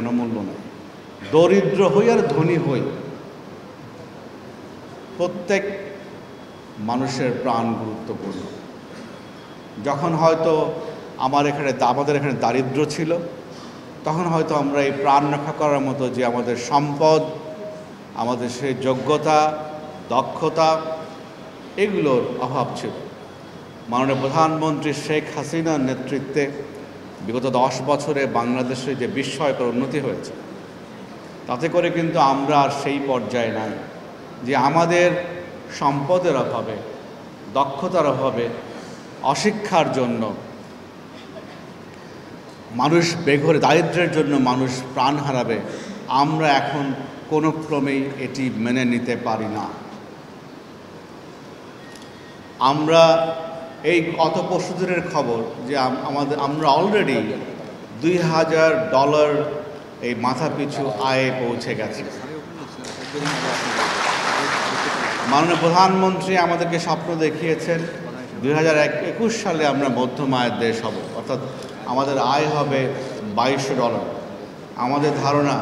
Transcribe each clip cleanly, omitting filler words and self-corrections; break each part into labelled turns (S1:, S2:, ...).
S1: কোনো মূল্য নেই। দরিদ্র হই আর ধনী হই, প্রত্যেক মানুষের প্রাণ গুরুত্বপূর্ণ। যখন হয়তো আমাদের এখানে দারিদ্র ছিল, তখন হয়তো আমরা এই প্রাণ রক্ষা করার মতো যে আমাদের সম্পদ, আমাদের সেই যোগ্যতা, দক্ষতা, এগুলোর অভাব ছিল। মাননীয় প্রধানমন্ত্রী শেখ হাসিনার নেতৃত্বে বিগত 10 বছরে বাংলাদেশে যে বিস্ময়কর উন্নতি হয়েছে, তাতে করে কিন্তু আমরা আর সেই পর্যায়ে নাই যে আমাদের সম্পদের অভাবে, দক্ষতার অভাবে, অশিক্ষার জন্য মানুষ বেঘরে, দারিদ্র্যের জন্য মানুষ প্রাণ হারাবে। আমরা এখন কোনো ক্রমেই এটি মেনে নিতে পারি না। আমরা এই গত পরশুদিনের খবর যে আমরা অলরেডি $2000 এই মাথাপিছু আয়ে পৌঁছে গেছে। মাননীয় প্রধানমন্ত্রী আমাদেরকে স্বপ্ন দেখিয়েছেন 2021 সালে আমরা মধ্যম আয়ের দেশ হব, অর্থাৎ আমাদের আয় হবে $2200। আমাদের ধারণা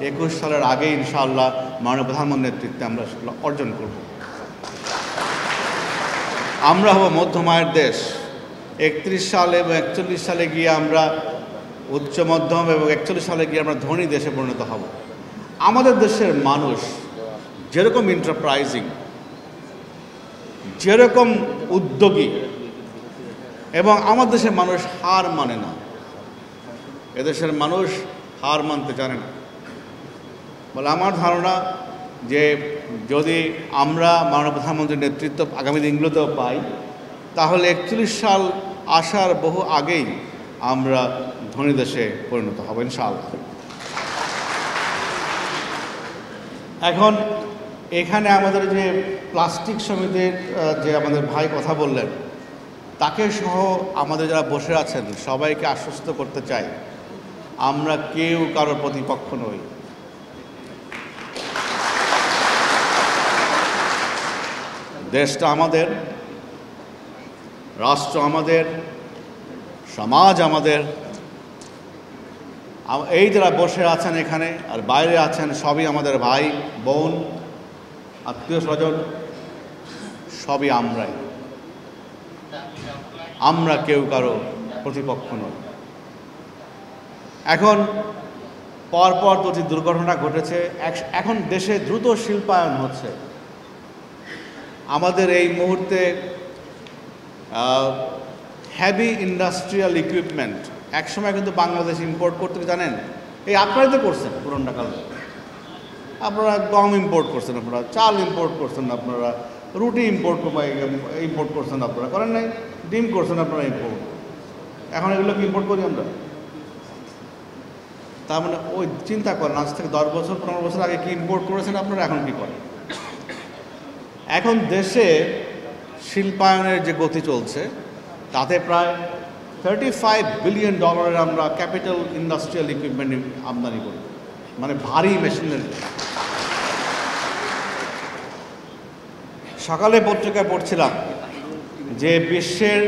S1: 21 সালের আগে ইনশাআল্লাহ মাননীয় প্রধানমন্ত্রীর নেতৃত্বে আমরা অর্জন করব। আমরা হব মধ্যম আয়ের দেশ। 31 সালে এবং 41 সালে গিয়ে আমরা উচ্চ মধ্যম, এবং 41 সালে গিয়ে আমরা ধনী দেশে পরিণত হব। আমাদের দেশের মানুষ যেরকম এন্টারপ্রাইজিং, যেরকম উদ্যোগী, এবং আমাদের দেশের মানুষ হার মানে না। এদেশের মানুষ হার মানতে জানে না। বলে আমার ধারণা যে যদি আমরা মাননীয় প্রধানমন্ত্রীর নেতৃত্ব আগামী দিনগুলোতেও পাই, তাহলে 41 সাল আসার বহু আগেই আমরা ধনী দেশে পরিণত হব ইনশাআল্লাহ। এখন এখানে আমাদের যে প্লাস্টিক সমিতির যে আমাদের ভাই কথা বললেন, তাকে সহ আমাদের যারা বসে আছেন সবাইকে আশ্বস্ত করতে চাই, আমরা কেউ কারোর প্রতিপক্ষ নই। দেশটা আমাদের, রাষ্ট্র আমাদের, সমাজ আমাদের। এই যারা বসে আছেন এখানে আর বাইরে আছেন, সবই আমাদের ভাই বোন, আত্মীয় স্বজন, সবই আমরাই। আমরা কেউ কারো প্রতিপক্ষ নই। এখন পরপর দুটি দুর্ঘটনা ঘটেছে। এখন দেশে দ্রুত শিল্পায়ন হচ্ছে। আমাদের এই মুহূর্তে হেভি ইন্ডাস্ট্রিয়াল ইকুইপমেন্ট একসময় কিন্তু বাংলাদেশ ইম্পোর্ট করতে, জানেন, এই আপনারাই তো করছেন পুরোনো কালে। আপনারা গম ইম্পোর্ট করছেন, আপনারা চাল ইম্পোর্ট করছেন, আপনারা রুটি ইম্পোর্ট করছেন, আপনারা করেন নাই? ডিম করছেন আপনারা ইম্পোর্ট। এখন এগুলো কি ইম্পোর্ট করি আমরা? তার মানে ওই চিন্তা করেন, আজ থেকে 10 বছর 15 বছর আগে কি ইম্পোর্ট করেছেন আপনারা, এখন কি করেন? এখন দেশে শিল্পায়নের যে গতি চলছে, তাতে প্রায় $35 বিলিয়ন আমরা ক্যাপিটাল ইন্ডাস্ট্রিয়াল ইকুইপমেন্ট আমদানি করি, মানে ভারী মেশিনারি। সকালে পত্রিকায় পড়ছিলাম যে বিশ্বের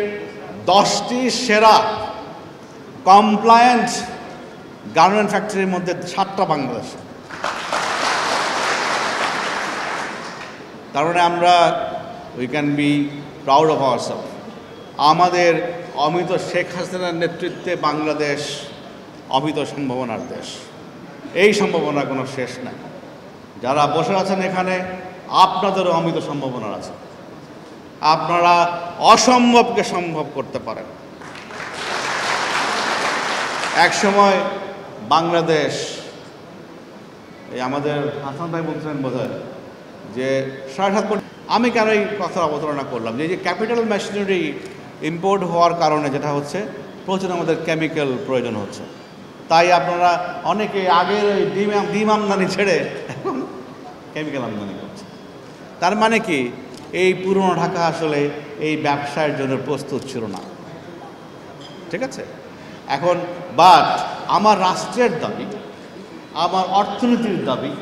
S1: 10টি সেরা কমপ্লায়েন্ট গার্মেন্ট ফ্যাক্টরির মধ্যে 7টা বাংলাদেশ। তার মানে আমরা we can be proud of ourself. আমাদের অমিত শেখ হাসিনার নেতৃত্বে বাংলাদেশ অমিত সম্ভাবনার দেশ। এই সম্ভাবনার কোনো শেষ নাই। যারা বসে আছেন এখানে, আপনাদেরও অমিত সম্ভাবনা আছে। আপনারা অসম্ভবকে সম্ভব করতে পারেন। এক সময় বাংলাদেশ, এই আমাদের হাসান ভাই বলছিলেন বোধহয় যে 7.5 কোটি। আমি কেন এই কথার অবতারণা করলাম যে ক্যাপিটাল মেশিনারি ইম্পোর্ট হওয়ার কারণে যেটা হচ্ছে, প্রচুর আমাদের কেমিক্যাল প্রয়োজন হচ্ছে। তাই আপনারা অনেকে আগের ওই ডিম আমদানি ছেড়ে এখন কেমিক্যাল আমদানি করছে। তার মানে কি, এই পুরনো ঢাকা আসলে এই ব্যবসায়ের জন্য প্রস্তুত ছিল না। ঠিক আছে? এখন বাট আমার রাষ্ট্রের দাবি, আমার অর্থনীতির দাবি,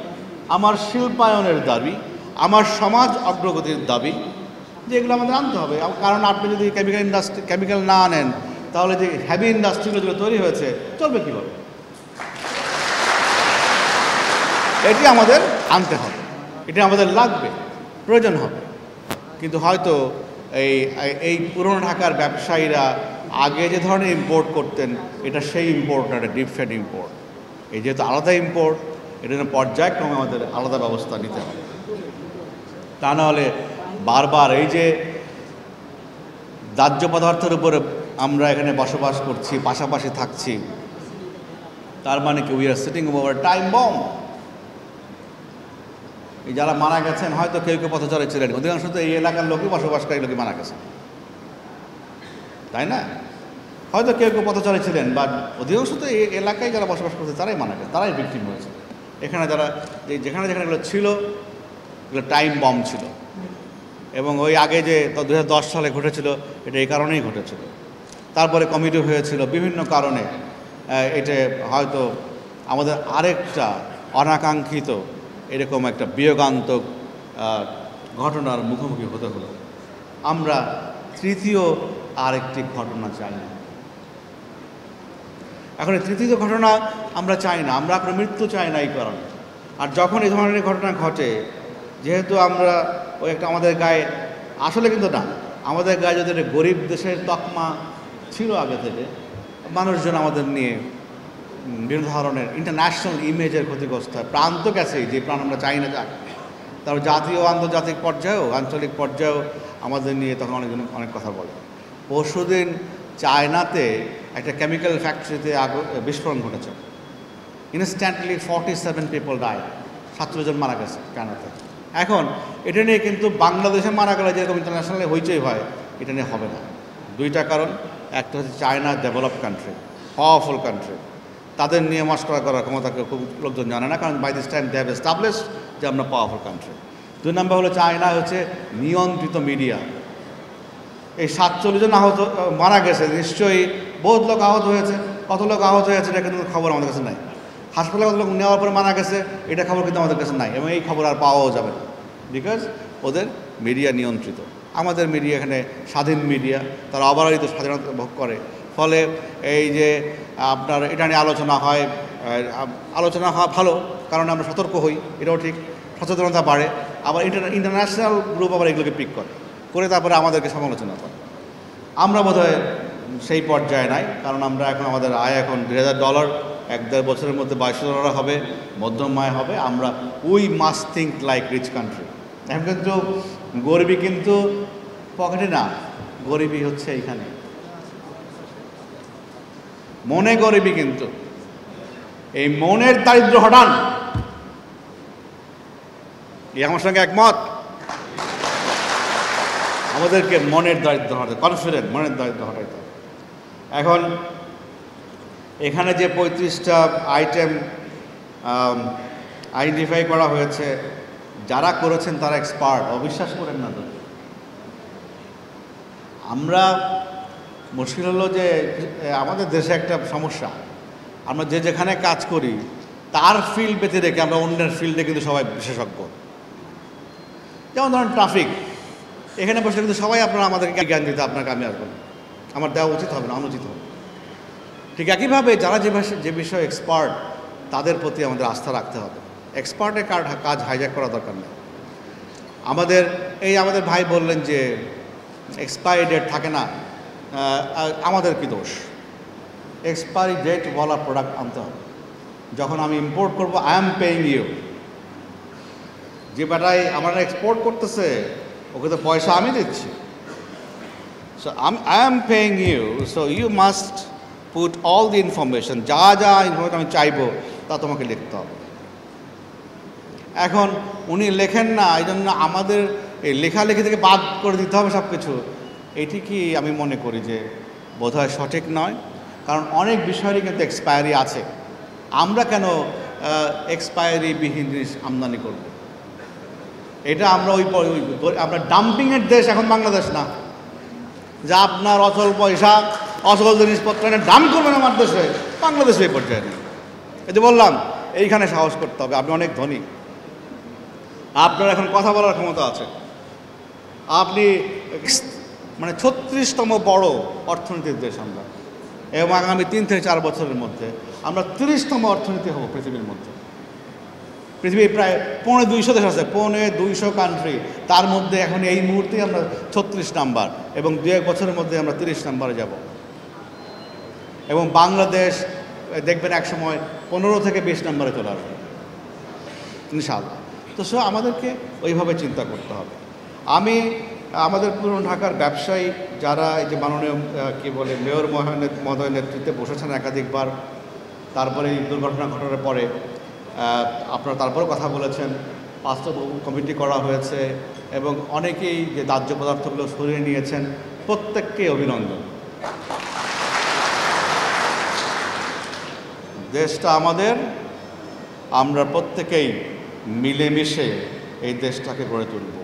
S1: আমার শিল্পায়নের দাবি, আমার সমাজ অগ্রগতির দাবি যে এগুলো আমাদের আনতে হবে। কারণ আপনি যদি কেমিক্যাল না আনেন, তাহলে যে হেভি ইন্ডাস্ট্রিগুলো যেগুলো তৈরি হয়েছে চলবে কীভাবে? এটি আমাদের আনতে হবে, এটি আমাদের লাগবে, প্রয়োজন হবে। কিন্তু হয়তো এই পুরনো ঢাকার ব্যবসায়ীরা আগে যে ধরনের ইম্পোর্ট করতেন, এটা সেই ইম্পোর্ট না, এটা ডিফারেন্ট ইম্পোর্ট। এই যেহেতু আলাদা ইম্পোর্ট, এটা যেন পর্যায়ক্রমে আমাদের আলাদা ব্যবস্থা নিতে হবে। তা নাহলে বারবার এই যে দাহ্য পদার্থের উপরে আমরা এখানে বসবাস করছি, পাশাপাশি থাকছি, তার মানে কি we are sitting over time bomb. এই যারা মারা গেছেন হয়তো কেউ কেউ পথচারী ছিলেন, অধিকাংশ তো এই এলাকার লোকই বসবাসকারী লোকই মারা গেছে, তাই না? হয়তো কেউ কেউ পথচারী ছিলেন, বা অধিকাংশ তো এই এলাকায় যারা বসবাস করছে তারাই মারা গেছে, তারাই ভিকটিম হয়েছে। এখানে যারা যেখানে যেখানে এগুলো ছিল, এগুলো টাইম বম ছিল। এবং ওই আগে যে 2010 সালে ঘটেছিল, এটা এই কারণেই ঘটেছিল। তারপরে কমিটি হয়েছিল বিভিন্ন কারণে। এটা হয়তো আমাদের আরেকটা অনাকাঙ্ক্ষিত এরকম একটা বিয়োগান্তক ঘটনার মুখোমুখি হতে হলো। আমরা তৃতীয় আরেকটি ঘটনা চাই না। এখন এই তৃতীয় ঘটনা আমরা চাই না, আমরা আপনার মৃত্যু চাই না এই কারণে। আর যখন এই ধরনের ঘটনা ঘটে, যেহেতু আমরা ওই একটা আমাদের গায়ে, আসলে কিন্তু না, আমাদের গায়ে যদি গরিব দেশের তকমা ছিল আগে থেকে, মানুষজন আমাদের নিয়ে বিভিন্ন ধরনের ইন্টারন্যাশনাল ইমেজের ক্ষতিগ্রস্ত হয়। প্রাণ তো গেছেই, যে প্রাণ আমরা চাই না যাক। তারপর জাতীয় আন্তর্জাতিক পর্যায়েও, আঞ্চলিক পর্যায়েও আমাদের নিয়ে তখন অনেকজন অনেক কথা বলে। পরশুদিন চায়নাতে একটা কেমিক্যাল ফ্যাক্টরিতে বিস্ফোরণ ঘটেছে। ইনস্ট্যান্টলি 47 পিপল ডাইড, 47 জন মারা গেছে চায়নাতে। এখন এটা নিয়ে কিন্তু বাংলাদেশে মারা গেলে যেরকম ইন্টারন্যাশনালি হইচই হয়, এটা নিয়ে হবে না। দুইটা কারণ। একটা হচ্ছে China develop country, powerful country, তাদের নিয়ে মস্করা করার ক্ষমতাকে খুব লোকজন জানে না, কারণ by this time they have established যে আমরা পাওয়ারফুল কান্ট্রি। 2 নম্বর হলো চায়না হচ্ছে নিয়ন্ত্রিত মিডিয়া। এই 47 জন মারা গেছে, নিশ্চয়ই বহুত লোক আহত হয়েছে। কত লোক আহত হয়েছে এটা কিন্তু খবর আমাদের কাছে নাই। হাসপাতালে কত লোক নেওয়ার পরে মারা গেছে এটা খবর কিন্তু আমাদের কাছে নাই, এবং এই খবর আর পাওয়াও যাবে না, বিকজ ওদের মিডিয়া নিয়ন্ত্রিত। আমাদের মিডিয়া এখানে স্বাধীন মিডিয়া, তারা অবারিত স্বাধীনতা ভোগ করে। ফলে এই যে আপনার এটা নিয়ে আলোচনা হয় হওয়া ভালো, কারণ আমরা সতর্ক হই, এটাও ঠিক, সচেতনতা বাড়ে। আবার ইন্টারন্যাশনাল গ্রুপ আবার এগুলোকে পিক করে তারপরে আমাদেরকে সমালোচনা করে। আমরা বোধহয় সেই পর্যায়ে নাই, কারণ আমরা এখন আমাদের আয় এখন $2000, 1-1.5 বছরের মধ্যে $2200 হবে, মধ্যম আয় হবে। আমরা we must think like rich country. এখন কিন্তু গরিবী কিন্তু পকেটে না, গরিবী হচ্ছে এইখানে, মনে গরিবী। কিন্তু এই মনের দারিদ্র হটান। এই আমার সঙ্গে একমত? আমাদেরকে মনের দারিদ্র হটাতে, কনফিডেন্ট মনের দারিদ্র হটাইতে। এখন এখানে যে 35টা আইটেম আইডেন্টিফাই করা হয়েছে, যারা করেছেন তারা এক্সপার্ট, অবিশ্বাস করেন না তো। আমরা মুশকিল হলো যে আমাদের দেশে একটা সমস্যা, আমরা যে যেখানে কাজ করি তার ফিল্ড বেঁধে রেখে আমরা অন্যের ফিল্ডে কিন্তু সবাই বিশেষজ্ঞ। যেমন ধরেন ট্রাফিক, এখানে বসে কিন্তু সবাই আপনারা আমাদেরকে জ্ঞান দিতে, আপনাকে আমি আসবো না, আমার দেওয়া উচিত হবে না, অনুচিত হবে। ঠিক একইভাবে যারা যে বিষয়ে এক্সপার্ট, তাদের প্রতি আমাদের আস্থা রাখতে হবে। এক্সপার্টের কাজ হাইজ্যাক করা দরকার নেই। আমাদের ভাই বললেন যে এক্সপায়ারি ডেট থাকে না, আমাদের কি দোষ? এক্সপায়ারি ডেট বলা প্রোডাক্ট আনতে হবে। যখন আমি ইম্পোর্ট করবো, আই এম পেইং ইউ। যে বেটাই আমরা এক্সপোর্ট করতেছে ওকে তো পয়সা আমি দিচ্ছি, so I am paying you, so you must put all the information, যা ইনফরমেশন আমি চাইবো তা তোমাকে লিখতে হবে। এখন উনি লেখেন না, এই জন্য আমাদের এই লেখালেখি থেকে বাদ করে দিতে হবে সব কিছু। এটি কি আমি মনে করি যে বোধহয় সঠিক নয়, কারণ অনেক বিষয়েরই কিন্তু এক্সপায়ারি আছে। আমরা কেন এক্সপায়ারিবিহীন জিনিস আমদানি করব? এটা আমরা আমরা ডাম্পিংয়ের দেশ এখন বাংলাদেশ না, যা আপনার অচল পয়সা, অচল জিনিসপত্র এনে ডাম্প করবেন আমার দেশে, বাংলাদেশে এই পর্যায়ে নেই। এই যে বললাম, এইখানে সাহস করতে হবে। আপনি অনেক ধনী, আপনার এখন কথা বলার ক্ষমতা আছে, আপনি মানে 36তম বড় অর্থনীতির দেশ আমরা, এবং আগামী 3 থেকে 4 বছরের মধ্যে আমরা 30তম অর্থনীতি হব পৃথিবীর মধ্যে। পৃথিবীর প্রায় 250 দেশ আছে, 250 কান্ট্রি, তার মধ্যে এখন এই মুহূর্তে আমরা 36 নাম্বার, এবং 2-1 বছরের মধ্যে আমরা 30 নাম্বারে যাব। এবং বাংলাদেশ দেখবেন এক সময় 15 থেকে 20 নাম্বারে চলে আসবে ইনশাআল্লাহ। তো আমাদেরকে ওইভাবে চিন্তা করতে হবে। আমি আমাদের পুরনো ঢাকার ব্যবসায়ী যারা এই যে মাননীয় মেয়র মহোদয়ের নেতৃত্বে বসেছেন একাধিকবার, তারপরে এই দুর্ঘটনা ঘটার পরে আপনারা তারপরেও কথা বলেছেন, বাস্তব কমিটি করা হয়েছে এবং অনেকেই যে দাহ্য পদার্থগুলো সরিয়ে নিয়েছেন, প্রত্যেককে অভিনন্দন। দেশটা আমাদের, আমরা প্রত্যেকেই মিলেমিশে এই দেশটাকে গড়ে তুলব।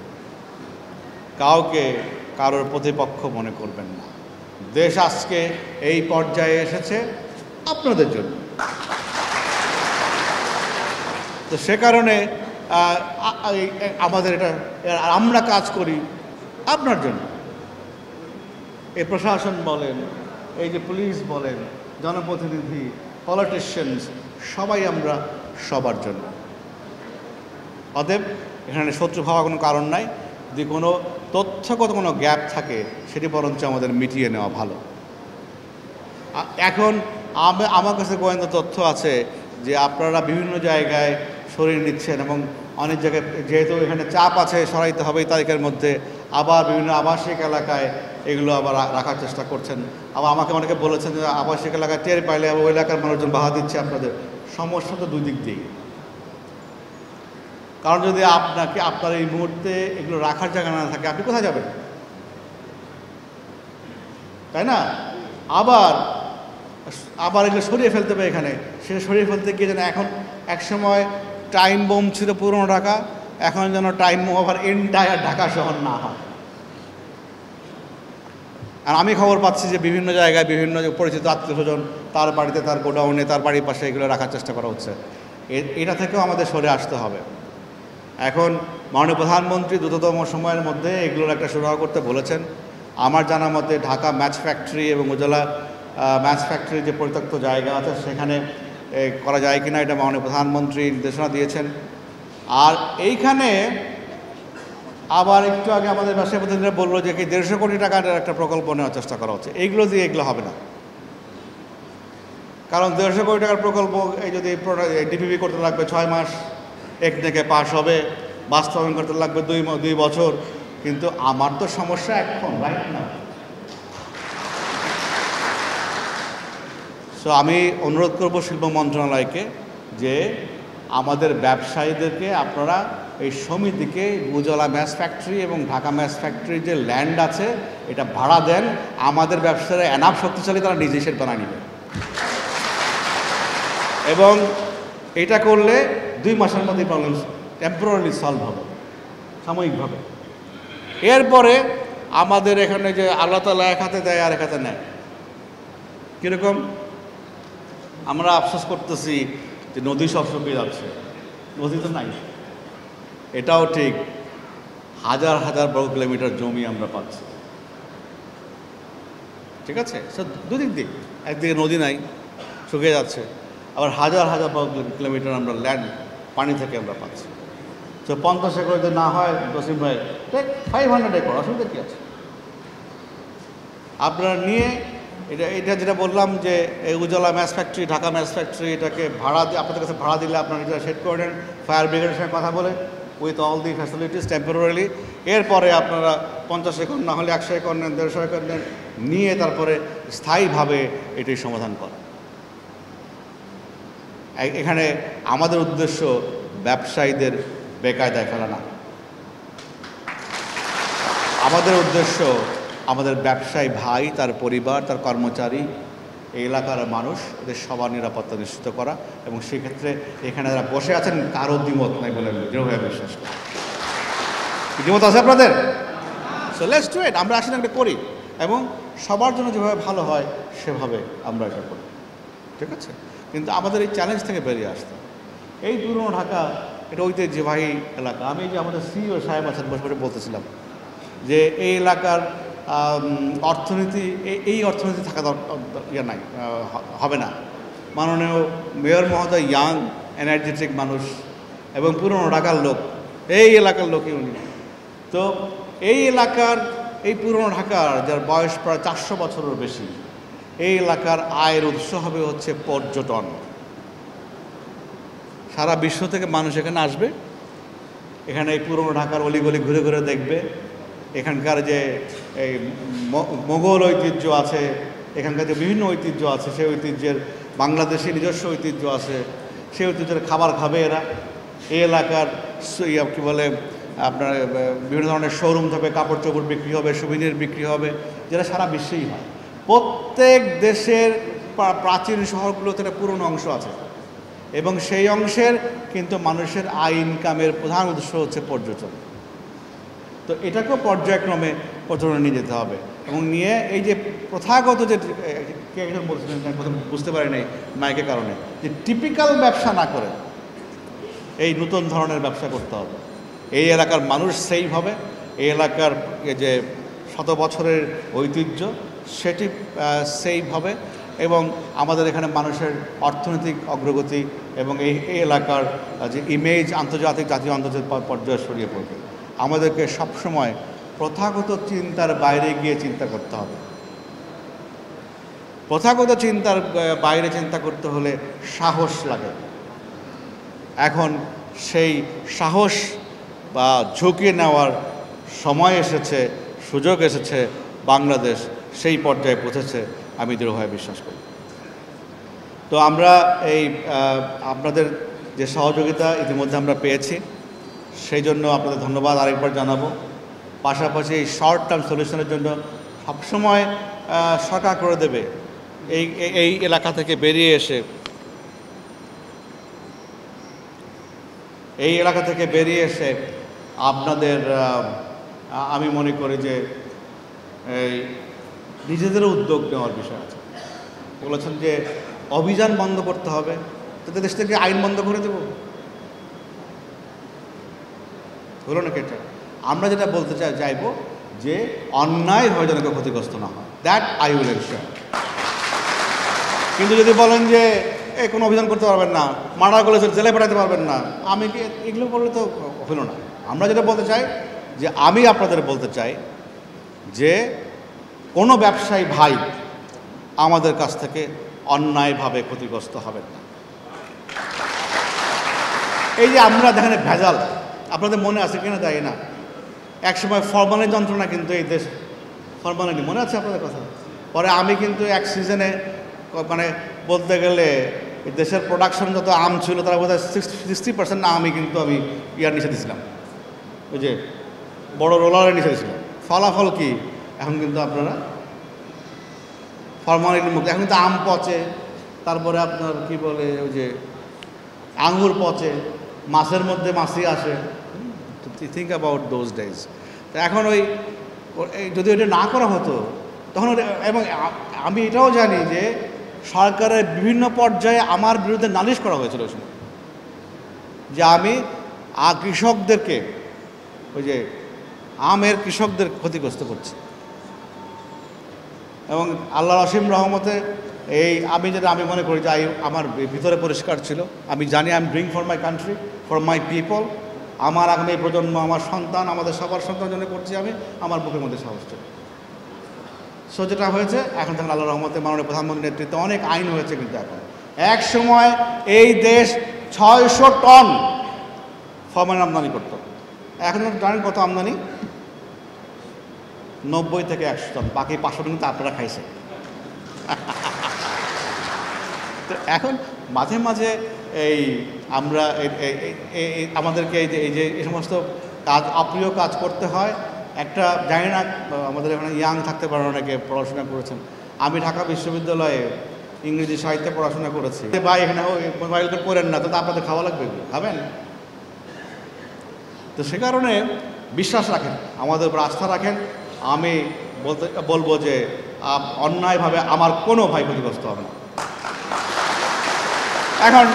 S1: কাউকে কারোর প্রতিপক্ষ মনে করবেন না। দেশ আজকে এই পর্যায়ে এসেছে আপনাদের জন্য। তো সে কারণে আমাদের আমরা কাজ করি আপনার জন্য। এই প্রশাসন বলেন, এই যে পুলিশ বলেন, জনপ্রতিনিধি, পলিটিশিয়ানস, সবাই আমরা সবার জন্য। অতএব এখানে শত্রু ভাবা কোনো কারণ নাই। যদি কোনো তথ্যগত কোনো গ্যাপ থাকে সেটি বরঞ্চ আমাদের মিটিয়ে নেওয়া ভালো। এখন আমার কাছে গোয়েন্দা তথ্য আছে যে আপনারা বিভিন্ন জায়গায় সরিয়ে নিচ্ছেন এবং অনেক জায়গায় যেহেতু এখানে চাপ আছে সরাইতে হবে এই তারিখের মধ্যে, আবার বিভিন্ন আবাসিক এলাকায় এগুলো আবার রাখার চেষ্টা করছেন। আবার আমাকে অনেকে বলেছেন যে আবাসিক এলাকায় টের পাইলে ওই এলাকার মানুষজন বাধা দিচ্ছে আপনাদের। সমস্যা তো দুই দিক দিয়েই। কারণ যদি আপনার এই মুহূর্তে এগুলো রাখার জায়গা না থাকে, আপনি কোথায় যাবেন? তাই না? আবার এগুলো সরিয়ে ফেলতে হবে এখানে। সেটা সরিয়ে ফেলতে গিয়ে যেন এখন একসময় টাইম বোম ছিল পুরনো ঢাকা, এখন যেন টাইম বোম আবার এন্টায়ার ঢাকা শহর না হয়। আর আমি খবর পাচ্ছি যে বিভিন্ন জায়গায় বিভিন্ন পরিচিত আত্মীয়স্বজন তার বাড়িতে, তার গোডাউনে, তার বাড়ির পাশে এগুলো রাখার চেষ্টা করা হচ্ছে। এটা থেকেও আমাদের সরে আসতে হবে। এখন মাননীয় প্রধানমন্ত্রী দ্রুততম সময়ের মধ্যে এগুলোর একটা সুরাহা করতে বলেছেন। আমার জানা মতে ঢাকা ম্যাচ ফ্যাক্টরি এবং উজালা ম্যাচ ফ্যাক্টরির যে পরিত্যক্ত জায়গা আছে সেখানে করা যায় কিনা এটা মাননীয় প্রধানমন্ত্রী নির্দেশনা দিয়েছেন। আর এইখানে আবার একটু আগে আমাদের ব্যবসায়ী প্রতিনিধিরা বললো যে 150 কোটি টাকার একটা প্রকল্প নেওয়ার চেষ্টা করা হচ্ছে। এইগুলো দিয়ে এগুলো হবে না। কারণ 150 কোটি টাকার প্রকল্প এই যদি ডিপিপি করতে লাগবে 6 মাস, একনেকে পাস হবে, বাস্তবায়ন করতে লাগবে 2 বছর। কিন্তু আমার তো সমস্যা এখন রাইট না। সো আমি অনুরোধ করব শিল্প মন্ত্রণালয়কে যে আমাদের ব্যবসায়ীদেরকে আপনারা এই সমিতিকে উজালা ম্যাচ ফ্যাক্টরি এবং ঢাকা ম্যাচ ফ্যাক্টরির যে ল্যান্ড আছে এটা ভাড়া দেন। আমাদের ব্যবসায়ীরা এনাফ শক্তিশালী, তারা নিজে সেটা বানিয়ে নেবে। এবং এটা করলে 2 মাসের মধ্যে প্রবলেম টেম্পোরারি সলভ হবে, সাময়িকভাবে। এরপরে আমাদের এখানে যে আল্লাহ তাআলা এক হাতে দেয় আর এক হাতে নেয়, কীরকম আমরা আফসোস করতেছি যে নদী সব শুকিয়ে যাচ্ছে। নদী তো নাই, এটাও ঠিক। হাজার হাজার বর্গ কিলোমিটার জমি আমরা পাচ্ছি, ঠিক আছে? দুদিক দিক, একদিকে নদী নাই, শুকিয়ে যাচ্ছে, আবার হাজার হাজার বর্গ কিলোমিটার আমরা ল্যান্ড পানি থেকে আমরা পাচ্ছি। তো 50 একর যদি না হয় জসিম ভাই, ঠিক 500 একর, অসুবিধা কী আছে? আপনারা নিয়ে এটা যেটা বললাম যে এই Ujala match factory, Dhaka match factory, এটাকে ভাড়া আপনাদের কাছে ভাড়া দিলে আপনারা নিজেরা সেট করে নেন ফায়ার ব্রিগেডের সঙ্গে কথা বলে, with all the facilities temporary. এরপরে আপনারা 50 একর না হলে 100 একর নেন, 150 একর নেন, নিয়ে তারপরে স্থায়ীভাবে এটির সমাধান করা। এখানে আমাদের উদ্দেশ্য ব্যবসায়ীদের বেকায়দায় ফেলা না। আমাদের উদ্দেশ্য আমাদের ব্যবসায়ী ভাই, তার পরিবার, তার কর্মচারী, এই এলাকার মানুষ, এদের সবার নিরাপত্তা নিশ্চিত করা। এবং সেক্ষেত্রে এখানে যারা বসে আছেন কারো দ্বিমত নাই বলে দৃঢ়ভাবে বিশ্বাস করি। দ্বিমত আছে আপনাদের? So let's do it. আমরা আসলে একটা করি এবং সবার জন্য যেভাবে ভালো হয় সেভাবে আমরা এটা করি, ঠিক আছে? কিন্তু আমাদের এই চ্যালেঞ্জ থেকে বেরিয়ে আসতে, এই পুরনো ঢাকা এটা ঐতিহ্যবাহী এলাকা। আমি যে আমাদের সিইও সাহেব আছেন বসে বসে বলতেছিলাম যে এই এলাকার অর্থনীতি, এই অর্থনীতি থাকা নাই, হবে না। মাননীয় মেয়র মহোদয় ইয়াং এনার্জেটিক মানুষ, এবং পুরনো ঢাকার লোক, এই এলাকার লোকই উনি। তো এই এলাকার, এই পুরনো ঢাকার যার বয়স প্রায় 400 বছরের বেশি, এই এলাকার আয়ের উৎস হবে হচ্ছে পর্যটন। সারা বিশ্ব থেকে মানুষ এখানে আসবে, এখানে এই পুরনো ঢাকার অলিগলি ঘুরে ঘুরে দেখবে। এখানকার যে এই মোগল ঐতিহ্য আছে, এখানকার যে বিভিন্ন ঐতিহ্য আছে, সেই ঐতিহ্যের বাংলাদেশি নিজস্ব ঐতিহ্য আছে, সেই ঐতিহ্যের খাবার খাবে এরা। এই এলাকার কী বলে আপনার বিভিন্ন ধরনের শোরুম থাকবে, কাপড় চোপড় বিক্রি হবে, সুবিনির বিক্রি হবে, যেটা সারা বিশ্বেই হয়। প্রত্যেক দেশের প্রাচীন শহরগুলোতে একটা পুরনো অংশ আছে, এবং সেই অংশের কিন্তু মানুষের আয় ইনকামের প্রধান উৎস হচ্ছে পর্যটন। তো এটাকেও পর্যায়ক্রমে পর্যটনে নিয়ে যেতে হবে, এবং নিয়ে এই যে প্রথাগত যে কে একজন বলছিলেন, প্রথম বুঝতে পারি নাই মাইকের কারণে, যে টিপিক্যাল ব্যবসা না করে এই নতুন ধরনের ব্যবসা করতে হবে। এই এলাকার মানুষ সেভ হবে, এই এলাকার যে শত বছরের ঐতিহ্য সেটি সেভ হবে, এবং আমাদের এখানে মানুষের অর্থনৈতিক অগ্রগতি এবং এই এলাকার যে ইমেজ আন্তর্জাতিক, জাতীয় আন্তর্জাতিক পর্যায়ে ছড়িয়ে পড়বে। আমাদেরকে সবসময় প্রথাগত চিন্তার বাইরে গিয়ে চিন্তা করতে হবে। প্রথাগত চিন্তার বাইরে চিন্তা করতে হলে সাহস লাগে। এখন সেই সাহস বা ঝুঁকি নেওয়ার সময় এসেছে, সুযোগ এসেছে, বাংলাদেশ সেই পর্যায়ে পৌঁছেছে, আমি দৃঢ়ভাবে বিশ্বাস করি। তো আমরা এই আপনাদের যে সহযোগিতা ইতিমধ্যে আমরা পেয়েছি, সেই জন্য আপনাদের ধন্যবাদ আরেকবার জানাবো। পাশাপাশি এই শর্ট টার্ম সলিউশনের জন্য সবসময় সরকার করে দেবে এই এলাকা থেকে বেরিয়ে এসে, এই এলাকা থেকে বেরিয়ে এসে আপনাদের আমি মনে করি যে এই নিজেদেরও উদ্যোগ নেওয়ার বিষয় আছে। বলেছেন যে অভিযান বন্ধ করতে হবে, তো দেশ থেকে আইন বন্ধ করে দেব, হলো না কেটে। আমরা যেটা বলতে চাইব যে অন্যায়ভাবে যেন কেউ ক্ষতিগ্রস্ত না হয়, দ্যাট আই উইল এনশিওর। কিন্তু যদি বলেন যে কোনো অভিযান করতে পারবেন না, মার্ডার করলে জেলে পাঠাতে পারবেন না, আমি কি এগুলো বললে তো হলো না। আমরা যেটা বলতে চাই যে আমি আপনাদের বলতে চাই যে কোনো ব্যবসায়ী ভাই আমাদের কাছ থেকে অন্যায়ভাবে ক্ষতিগ্রস্ত হবেন না। এই যে আমরা দেখেন ভেজাল, আপনাদের মনে আছে কিনা জানি না, একসময় ফরমালিন যন্ত্রণা কিন্তু এই দেশ, ফরমালিন মনে আছে আপনাদের কথা। পরে আমি কিন্তু এক সিজনে মানে বলতে গেলে দেশের প্রোডাকশন যত আম ছিল তারা বোধহয় 60% না আমি কিন্তু আমি ইয়ার নিচে দিয়েছিলাম, ওই যে বড় রোলারের নিচে দিয়েছিলাম। ফলাফল কি, এখন কিন্তু আপনারা ফরমালিন মুক্ত। এখন কিন্তু আম পচে, তারপরে আপনার কি বলে ওই যে আঙ্গুর পচে, মাছের মধ্যে মাছি আসে। Think about those days. তো এখন ওই যদি ওইটা না করা হতো তখন, এবং আমি এটাও জানি যে সরকারের বিভিন্ন পর্যায়ে আমার বিরুদ্ধে নালিশ করা হয়েছিল ওই সময়, যে আমি কৃষকদেরকে, ওই যে আমের কৃষকদের ক্ষতিগ্রস্ত করছি। এবং আল্লাহর অসীম রহমতে আমি মনে করি যে আমার ভিতরে পরিষ্কার ছিল। আমি জানি I am doing for my country, for my people. আমার আগামী প্রজন্ম, আমার সন্তান, আমাদের সবার সন্তান জন্য করছি আমি, আমার বুকের মধ্যে সাহস ছিল। সো যেটা হয়েছে এখন থেকে আল্লাহর রহমতে মাননীয় প্রধানমন্ত্রীর নেতৃত্বে অনেক আইন হয়েছে। কিন্তু এখন এক সময় এই দেশ 600 টন ফরমালিন আমদানি করত, এখন জানেন কত আমদানি? 90 থেকে 100 টন, বাকি 500 টন কিন্তু আপনারা খাইছে। তো এখন মাঝে মাঝে এই আমরা আমাদেরকে এই সমস্ত কাজ, অপ্রিয় কাজ করতে হয়। একটা জানি না, আমাদের এখানে ইয়াং থাকতে পারে, অনেকে পড়াশোনা করেছেন। আমি ঢাকা বিশ্ববিদ্যালয়ে ইংরেজি সাহিত্যে পড়াশোনা করেছি। ভাই এখানে মোবাইল করে পড়েন না, তো আপনাদের খাওয়া লাগবে, খাবেন? তো সে কারণে বিশ্বাস রাখেন, আমাদের উপর আস্থা রাখেন। আমি বলবো যে অন্যায়ভাবে আমার কোনো ভাই ক্ষতিগ্রস্ত হবে না। এখন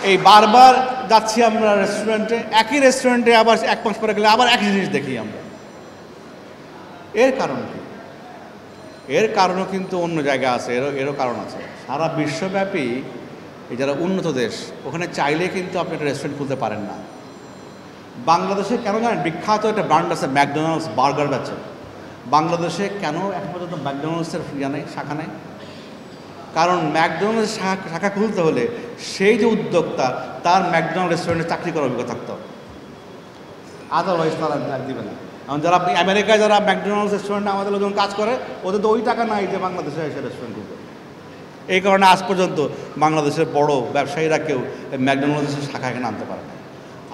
S1: এই বারবার যাচ্ছি আমরা রেস্টুরেন্টে, একই রেস্টুরেন্টে আবার 1 মাস পরে গেলে আবার একই জিনিস দেখি আমরা। এর কারণ কি? এর কারণও কিন্তু অন্য জায়গা আছে, এরও কারণ আছে। সারা বিশ্বব্যাপী এই যারা উন্নত দেশ, ওখানে চাইলে কিন্তু আপনি একটা রেস্টুরেন্ট খুলতে পারেন না। বাংলাদেশে কেন জানেন বিখ্যাত একটা ব্র্যান্ড আছে ম্যাকডোনাল্ডস বার্গার বেচে, বাংলাদেশে কেন এখন পর্যন্ত ম্যাকডোনাল্ডসের নেই, শাখা নেই? কারণ ম্যাকডোনাল্ডস শাখা খুলতে হলে সেই যে উদ্যোক্তা তার ম্যাকডোনাল্ড রেস্টুরেন্টে চাকরি করার অভিজ্ঞতা থাকতে হবে, আদারওয়াইজ তারা দিবে না। এখন যারা আমেরিকায় যারা ম্যাকডোনাল্ডস রেস্টুরেন্টে আমাদের লোকজন কাজ করে, ওদের তো ওই টাকা নাই যে বাংলাদেশে এসে রেস্টুরেন্ট খুলবে। এই কারণে আজ পর্যন্ত বাংলাদেশের বড় ব্যবসায়ীরা কেউ ম্যাকডোনাল্ডসের শাখা এখানে আনতে পারে না।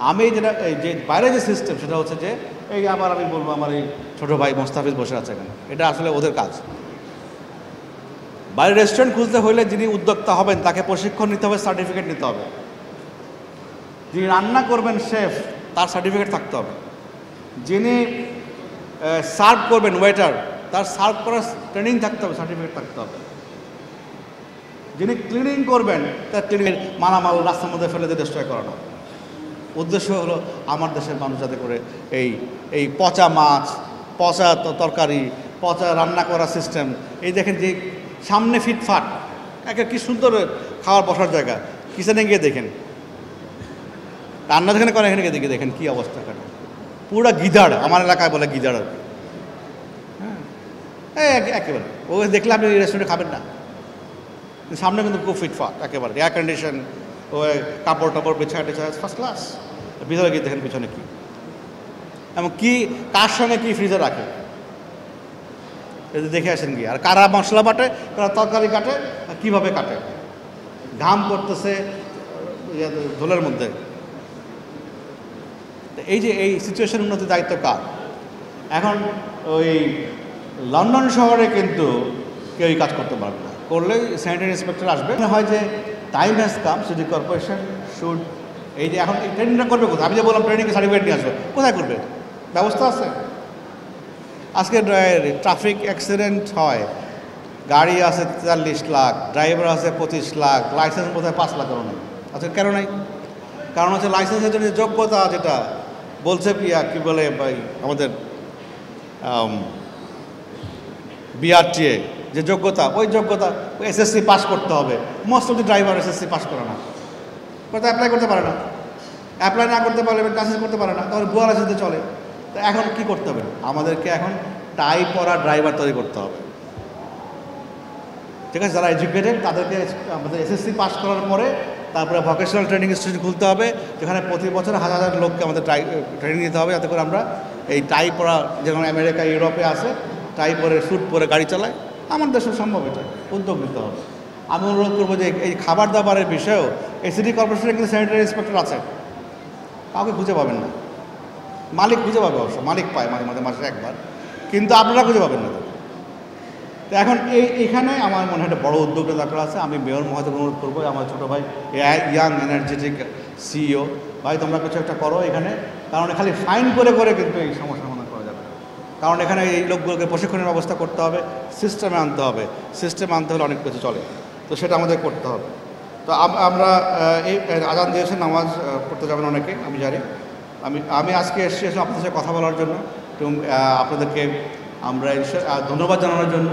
S1: আমি যেটা যে বাইরে যে সিস্টেম সেটা হচ্ছে যে এই আবার আমি বলবো আমার এই ছোটো ভাই মোস্তাফিজ বসে আছে এখানে, এটা আসলে ওদের কাজ। বাইরে রেস্টুরেন্ট খুলতে হলে যিনি উদ্যোক্তা হবেন তাকে প্রশিক্ষণ নিতে হবে, সার্টিফিকেট নিতে হবে। যিনি রান্না করবেন শেফ, তার সার্টিফিকেট থাকতে হবে। যিনি সার্ভ করবেন ওয়েটার, তার সার্ভ করার ট্রেনিং থাকতে হবে, সার্টিফিকেট থাকতে হবে। যিনি ক্লিনিং করবেন তার ক্লিনিংয়ের মালামাল রাস্তার মধ্যে ফেলে দিয়ে ডিস্ট্রয় করানো। উদ্দেশ্য হলো আমার দেশের মানুষ যাতে করে এই পচা মাছ, পচা তরকারি, পচা রান্না করার সিস্টেম, এই দেখেন যে সামনে ফিটফাট একটা কি সুন্দর খাওয়ার বসার জায়গা, কিচেনে গিয়ে দেখেন, রান্না যেখানে করেন এখানে গিয়ে দেখেন কী অবস্থা। কেন পুরো গিদাড়, আমার এলাকায় বলে গিদাড় আর কি। হ্যাঁ একেবারে ও দেখলে আপনি রেস্টুরেন্টে খাবেন না, সামনে কিন্তু খুব ফিটফাট একেবারে, এয়ার কন্ডিশন, ও কাপড় টাপড় বিছায় টেছায় ফার্স্ট ক্লাস। ভিতরে গিয়ে দেখেন পিছনে কী এবং কী কার সঙ্গে কী ফ্রিজে রাখে, এটা দেখে আসেন গিয়ে। আর কারা মশলা বাটে, কারা তরকারি কাটে, কীভাবে কাটে, ঘাম করতেছে ঝোলের মধ্যে। এই যে এই সিচুয়েশন উন্নতির দায়িত্ব কার? এখন ওই লন্ডন শহরে কিন্তু কেউ এই কাজ করতে পারবে না, করলে স্যানিটারি ইন্সপেক্টর আসবে। হয় যে time has come, city corporation should এই যে এখন এই ট্রেনিংটা করবে কোথায়? আমি যে বললাম ট্রেনিংয়ে সার্টিফিকেট নিয়ে আসবে, কোথায় করবে? ব্যবস্থা আছে? আজকে ট্রাফিক অ্যাক্সিডেন্ট হয়, গাড়ি আছে 43 লাখ, ড্রাইভার আছে 25 লাখ, লাইসেন্স বোধহয় 5 লাখ নেই। আচ্ছা কেন নাই? কারণ হচ্ছে লাইসেন্সের জন্য যোগ্যতা যেটা বলছে কি বলে ভাই আমাদের বিআরটিএ যে যোগ্যতা, ওই যোগ্যতা এসএসসি পাস করতে হবে। Most of the driver SSC pass করে না, কোথাও অ্যাপ্লাই করতে পারে না। অ্যাপ্লাই না করতে পারলে লাইসেন্স করতে পারে না, তাহলে ভুয়া লাইসেন্সে চলে। তো এখন কি করতে হবে? আমাদেরকে এখন টাই পরা ড্রাইভার তৈরি করতে হবে, ঠিক আছে? যারা এডুকেটেড তাদেরকে আমাদের এসএসসি পাস করার পরে তারপরে ভোকেশনাল ট্রেনিং ইনস্টিটিউট খুলতে হবে, যেখানে প্রতি বছর হাজার হাজার লোককে আমাদের ট্রেনিং দিতে হবে, যাতে করে আমরা এই টাই পরা, যেমন আমেরিকা ইউরোপে আছে টাই পরে স্যুট পরে গাড়ি চালায়, আমার দেশে সম্ভব, এটা উদ্যোগ নিতে হবে। আমি অনুরোধ করবো যে এই খাবার দাবারের বিষয়েও এই সিটি কর্পোরেশনে কিন্তু স্যানিটারি ইন্সপেক্টর আছে, কাউকে খুঁজে পাবেন না। মালিক খুঁজে পাবে, অবশ্য মালিক পায় মাঝে মাঝে, মাসে একবার, কিন্তু আপনারা খুঁজে পাবেন না। তো এখন এইখানে আমার মনে হয় একটা বড়ো উদ্যোগটা দরকার আছে। আমি মেয়র মহোদয়কে অনুরোধ করবো, আমার ছোটো ভাই ইয়াং এনার্জেটিক সিইও, ভাই তোমরা কিছু একটা করো এখানে, কারণ খালি ফাইন করে করে কিন্তু এই সমস্যার সমাধান করা যাবে। কারণ এখানে এই লোকগুলোকে প্রশিক্ষণের ব্যবস্থা করতে হবে, সিস্টেমে আনতে হবে, সিস্টেমে আনতে হলে অনেক কিছু চলে, তো সেটা আমাদের করতে হবে। তো আমরা এই আজান দিয়েছেন, নামাজ পড়তে যাবেন অনেকে, আমি জানি। আমি আজকে এসেছি আপনাদের সাথে কথা বলার জন্য এবং আপনাদেরকে আমরা ধন্যবাদ জানানোর জন্য।